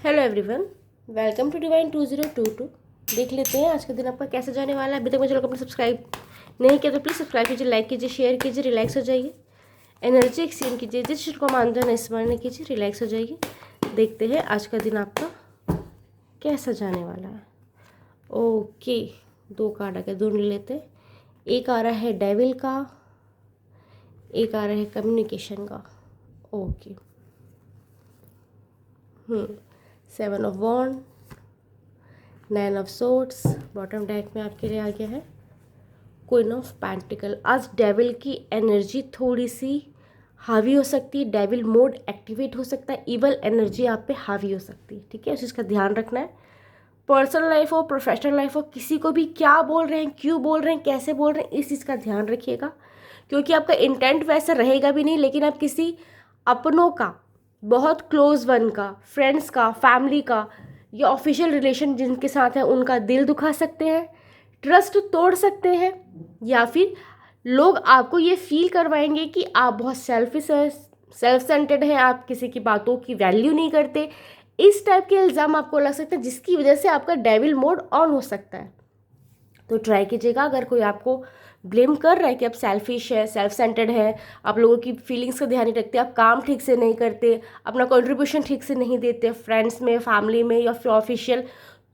Hello everyone, welcome to Divine 2022। देख लेते हैं आज का दिन आपका कैसे जाने वाला है। अभी तक मुझे लोग अपने सब्सक्राइब नहीं किया तो प्लीज़ सब्सक्राइब कीजिए, लाइक कीजिए, शेयर कीजिए, रिलैक्स हो जाइए, एनर्जी एक्सचेंज कीजिए, जिस चीज़ को मानते हैं स्मरण कीजिए, रिलैक्स हो जाइए। देखते हैं आज का दिन आपका कैसा जाने वाला है। ओके, दो कार्ड आ गए, दो ले लेते हैं। एक आ रहा है डेविल का, एक आ रहा है कम्युनिकेशन का। Okay, 7 of wands, 9 of swords, bottom deck में आपके लिए आ गया है क्वीन ऑफ पेंटिकल। आज डेविल की एनर्जी थोड़ी सी हावी हो सकती है, डेविल मोड एक्टिवेट हो सकता है, इवल एनर्जी आप पे हावी हो सकती है। ठीक है, उस चीज़ का ध्यान रखना है। पर्सनल लाइफ हो, प्रोफेशनल लाइफ हो, किसी को भी क्या बोल रहे हैं, क्यों बोल रहे हैं, कैसे बोल रहे हैं, इस चीज़ का ध्यान रखिएगा, क्योंकि आपका इंटेंट वैसे रहेगा भी नहीं, लेकिन आप किसी अपनों का, बहुत क्लोज वन का, फ्रेंड्स का, फैमिली का या ऑफिशियल रिलेशन जिनके साथ है उनका दिल दुखा सकते हैं, ट्रस्ट तोड़ सकते हैं, या फिर लोग आपको ये फील करवाएंगे कि आप बहुत सेल्फिश है, सेल्फ सेंटर्ड हैं, आप किसी की बातों की वैल्यू नहीं करते। इस टाइप के इल्ज़ाम आपको लग सकते हैं, जिसकी वजह से आपका डेविल मोड ऑन हो सकता है। तो ट्राई कीजिएगा, अगर कोई आपको ब्लेम कर रहा है कि आप सेल्फिश है, सेल्फ सेंटर्ड है, आप लोगों की फीलिंग्स का ध्यान नहीं रखते, आप काम ठीक से नहीं करते, अपना कंट्रीब्यूशन ठीक से नहीं देते फ्रेंड्स में, फैमिली में या फिर ऑफिशियल,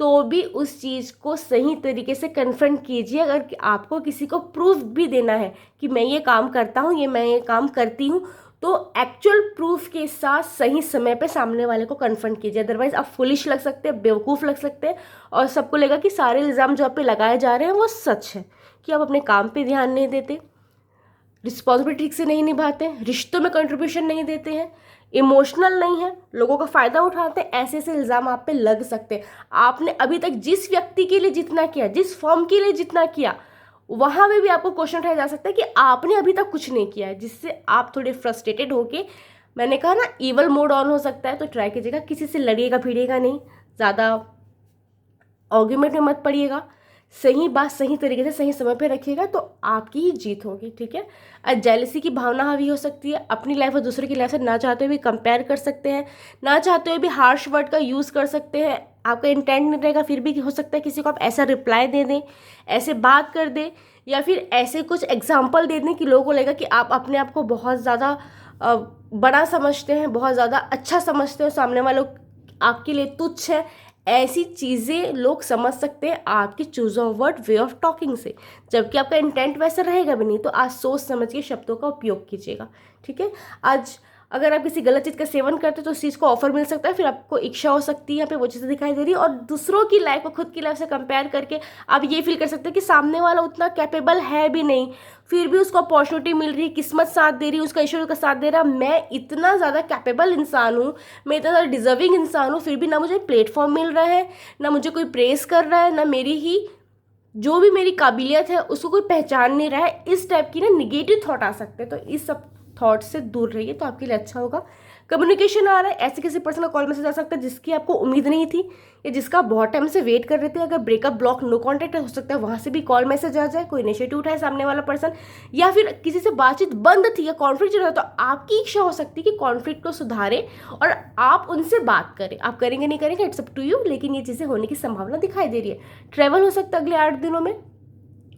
तो भी उस चीज़ को सही तरीके से कन्फ्रंट कीजिए। अगर आपको किसी को प्रूफ भी देना है कि मैं ये काम करता हूँ, मैं ये काम करती हूँ, तो एक्चुअल प्रूफ के साथ सही समय पे सामने वाले को कन्फ्रंट कीजिए। अदरवाइज आप फुलिश लग सकते हैं, बेवकूफ़ लग सकते हैं, और सबको लगेगा कि सारे इल्ज़ाम जो आप पे लगाए जा रहे हैं वो सच है, कि आप अपने काम पे ध्यान नहीं देते, रिस्पॉन्सिबिलिटी ठीक से नहीं निभाते हैं, रिश्तों में कंट्रीब्यूशन नहीं देते हैं, इमोशनल नहीं है, लोगों का फ़ायदा उठाते हैं। ऐसे ऐसे इल्ज़ाम आप पे लग सकते हैं। आपने अभी तक जिस व्यक्ति के लिए जितना किया, जिस फॉर्म के लिए जितना किया, वहाँ में भी आपको क्वेश्चन उठाया जा सकता है कि आपने अभी तक कुछ नहीं किया है, जिससे आप थोड़े फ्रस्ट्रेटेड होके, मैंने कहा ना, ईवल मोड ऑन हो सकता है। तो ट्राई कीजिएगा, किसी से लड़िएगा भिड़िएगा नहीं, ज़्यादा आर्ग्यूमेंट में मत पड़िएगा, सही बात सही तरीके से सही समय पे रखिएगा, तो आपकी ही जीत होगी। ठीक है, आज जेलसी की भावना हावी हो सकती है, अपनी लाइफ और दूसरे की लाइफ से ना चाहते हुए भी कंपेयर कर सकते हैं, ना चाहते हुए भी हार्श वर्ड का यूज़ कर सकते हैं। आपका इंटेंट नहीं रहेगा, फिर भी हो सकता है किसी को आप ऐसा रिप्लाई दे दें, ऐसे बात कर दें, या फिर ऐसे कुछ एग्जाम्पल दे दें कि लोगों को लगेगा कि आप अपने आप को बहुत ज़्यादा बड़ा समझते हैं, बहुत ज़्यादा अच्छा समझते हैं, सामने वालों आपके लिए तुच्छ है। ऐसी चीज़ें लोग समझ सकते हैं आपकी choose of word, way of talking से, जबकि आपका इंटेंट वैसा रहेगा भी नहीं। तो आज सोच समझ के शब्दों का उपयोग कीजिएगा। ठीक है, आज अगर आप किसी गलत चीज़ का सेवन करते हैं तो उस चीज़ को ऑफर मिल सकता है, फिर आपको इच्छा हो सकती है, यहाँ पे वो चीज़ें दिखाई दे रही है, और दूसरों की लाइफ को खुद की लाइफ से कंपेयर करके आप ये फील कर सकते हैं कि सामने वाला उतना कैपेबल है भी नहीं, फिर भी उसको अपॉर्चुनिटी मिल रही है, किस्मत साथ दे रही है, उसका ईश्वर का साथ दे रहा है। मैं इतना ज़्यादा कैपेबल इंसान हूँ, मैं इतना ज़्यादा डिजर्विंग इंसान हूँ, फिर भी ना मुझे प्लेटफॉर्म मिल रहा है, ना मुझे कोई प्रेस कर रहा है, ना मेरी ही जो भी मेरी काबिलियत है उसको कोई पहचान नहीं रहा है। इस टाइप की ना निगेटिव थॉट आ सकते हैं, तो इस सब थॉट से दूर रहिए, तो आपके लिए अच्छा होगा। कम्युनिकेशन आ रहा है, ऐसे किसी पर्सन का कॉल मैसेज आ सकता है जिसकी आपको उम्मीद नहीं थी, या जिसका बहुत टाइम से वेट कर रहे थे। अगर ब्रेकअप, ब्लॉक, नो कॉन्टैक्ट हो सकता है, वहाँ से भी कॉल मैसेज आ जाए, कोई इनिशिएटिव उठाए सामने वाला पर्सन, या फिर किसी से बातचीत बंद थी या कॉन्फ्लिक्ट चल रहा था, तो आपकी इच्छा हो सकती है कि कॉन्फ्लिक्ट को सुधारे और आप उनसे बात करें। आप करेंगे नहीं करेंगे, इट्स अप टू यू, लेकिन ये चीज़ें होने की संभावना दिखाई दे रही है। ट्रैवल हो सकता है अगले 8 दिनों में,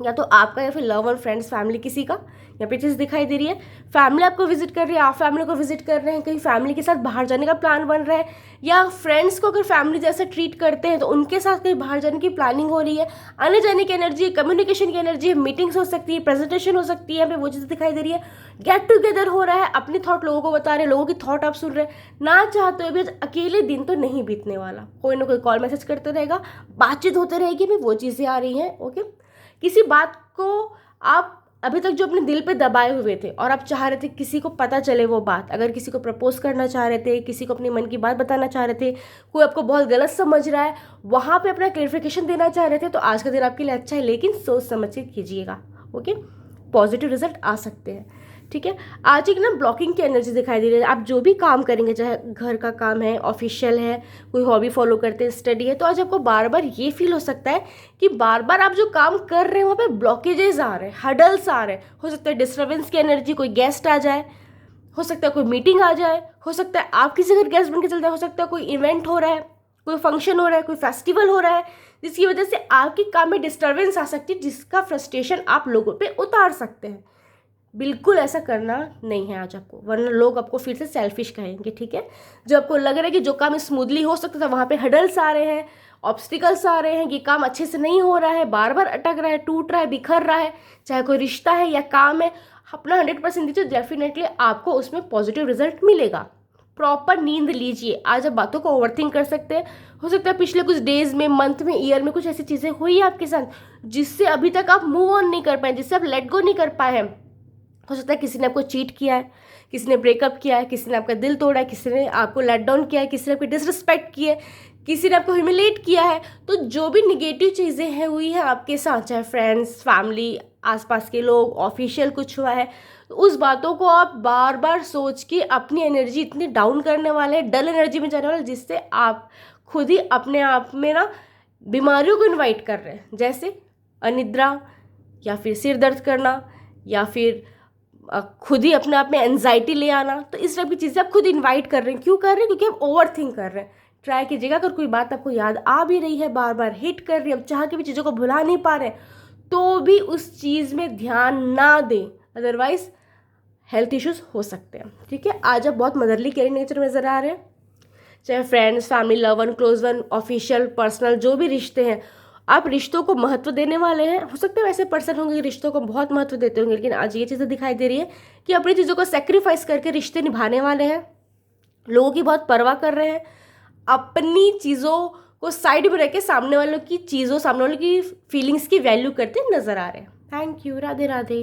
या तो आपका या फिर लव और फ्रेंड्स, फैमिली किसी का, यहाँ पे चीज़ दिखाई दे रही है। फैमिली आपको विजिट कर रही है, आप फैमिली को विजिट कर रहे हैं, कहीं फैमिली के साथ बाहर जाने का प्लान बन रहा है, या फ्रेंड्स को अगर फैमिली जैसे ट्रीट करते हैं तो उनके साथ कहीं बाहर जाने की प्लानिंग हो रही है। आने जाने की एनर्जी है, कम्युनिकेशन की एनर्जी है, मीटिंग्स हो सकती है, प्रेजेंटेशन हो सकती है, यहाँ पे वो चीज़ दिखाई दे रही है। गेट टुगेदर हो रहा है, अपनी थॉट लोगों को बता रहे हैं, लोगों की थॉट आप सुन रहे हैं। ना चाहते हुए भी अकेले दिन तो नहीं बीतने वाला, कोई ना कोई कॉल मैसेज करते रहेगा, बातचीत होते रहेगी, भी वो चीज़ें आ रही हैं। ओके, किसी बात को आप अभी तक जो अपने दिल पे दबाए हुए थे और आप चाह रहे थे किसी को पता चले वो बात, अगर किसी को प्रपोज करना चाह रहे थे, किसी को अपने मन की बात बताना चाह रहे थे, कोई आपको बहुत गलत समझ रहा है, वहाँ पे अपना क्लेरिफिकेशन देना चाह रहे थे, तो आज का दिन आपके लिए अच्छा है, लेकिन सोच समझ के कीजिएगा। ओके, पॉजिटिव रिजल्ट आ सकते हैं। ठीक है, आज एक ना ब्लॉकिंग की एनर्जी दिखाई दे रही है। आप जो भी काम करेंगे, चाहे घर का काम है, ऑफिशियल है, कोई हॉबी फॉलो करते हैं, स्टडी है, तो आज आपको बार बार ये फील हो सकता है कि बार बार आप जो काम कर रहे हैं वहाँ पे ब्लॉकेजेस आ रहे हैं, हडल्स आ रहे हैं। हो सकता है डिस्टर्बेंस की एनर्जी, कोई गेस्ट आ जाए, हो सकता है कोई मीटिंग आ जाए, हो सकता है आप किसी घर गेस्ट बन के चल जाए, हो सकता है कोई इवेंट हो रहा है, कोई फंक्शन हो रहा है, कोई फेस्टिवल हो रहा है, जिसकी वजह से आपके काम में डिस्टर्बेंस आ सकती है, जिसका फ्रस्ट्रेशन आप लोगों पे उतार सकते हैं। बिल्कुल ऐसा करना नहीं है आज आपको, वरना लोग आपको फिर से सेल्फिश कहेंगे, ठीक है। जो आपको लग रहा है कि जो काम स्मूथली हो सकता था वहाँ पे हडल्स आ रहे हैं, ऑब्स्टिकल्स आ रहे हैं, ये काम अच्छे से नहीं हो रहा है, बार बार अटक रहा है, टूट रहा है, बिखर रहा है, चाहे कोई रिश्ता है या काम है, अपना 100% दीजिए, डेफिनेटली आपको उसमें पॉजिटिव रिजल्ट मिलेगा। प्रॉपर नींद लीजिए। आज आप बातों को ओवरथिंक कर सकते हैं, हो सकता है पिछले कुछ डेज में, मंथ में, ईयर में कुछ ऐसी चीज़ें हुई है आपके साथ जिससे अभी तक आप मूव ऑन नहीं कर पाए, जिससे आप लेट गो नहीं कर पाए हैं। हो सकता है किसी ने आपको चीट किया है, किसी ने ब्रेकअप किया है, किसी ने आपका दिल तोड़ा है, किसी ने आपको लेट डाउन किया है, किसी ने आपको डिसरिस्पेक्ट किया है, किसी ने आपको ह्यूमिलेट किया है। तो जो भी निगेटिव चीज़ें हैं हुई हैं आपके साथ, चाहे फ्रेंड्स, फैमिली, आसपास के लोग, ऑफिशियल कुछ हुआ है, तो उस बातों को आप बार बार सोच के अपनी एनर्जी इतनी डाउन करने वाले हैं, डल एनर्जी में जाने वाले, जिससे आप खुद ही अपने आप में ना बीमारियों को इन्वाइट कर रहे हैं, जैसे अनिद्रा, या फिर सिर दर्द करना, या फिर खुद ही अपने आप में एंजाइटी ले आना। तो इस तरह की चीज़ें आप खुद इन्वाइट कर रहे हैं। क्यों कर रहे हैं? क्योंकि आप ओवर थिंक कर रहे हैं। ट्राई कीजिएगा, अगर कोई बात आपको याद आ भी रही है, बार बार हिट कर रही है, अब चाह के भी चीज़ों को भुला नहीं पा रहे हैं, तो भी उस चीज़ में ध्यान ना दें, अदरवाइज हेल्थ इश्यूज हो सकते हैं, ठीक है। आज आप बहुत मदरली केयरिंग नेचर में नजर आ रहे हैं, चाहे friends, family, love one, close one, official, personal, जो भी रिश्ते हैं, आप रिश्तों को महत्व देने वाले हैं। हो सकता है वैसे पर्सन होंगे कि रिश्तों को बहुत महत्व देते होंगे, लेकिन आज ये चीज़ें दिखाई दे रही है कि अपनी चीज़ों को सेक्रीफाइस करके रिश्ते निभाने वाले हैं, लोगों की बहुत परवाह कर रहे हैं, अपनी चीज़ों को साइड में रख के सामने वालों की चीज़ों, सामने वालों की फीलिंग्स की वैल्यू करते नजर आ रहे हैं। Thank you. राधे राधे।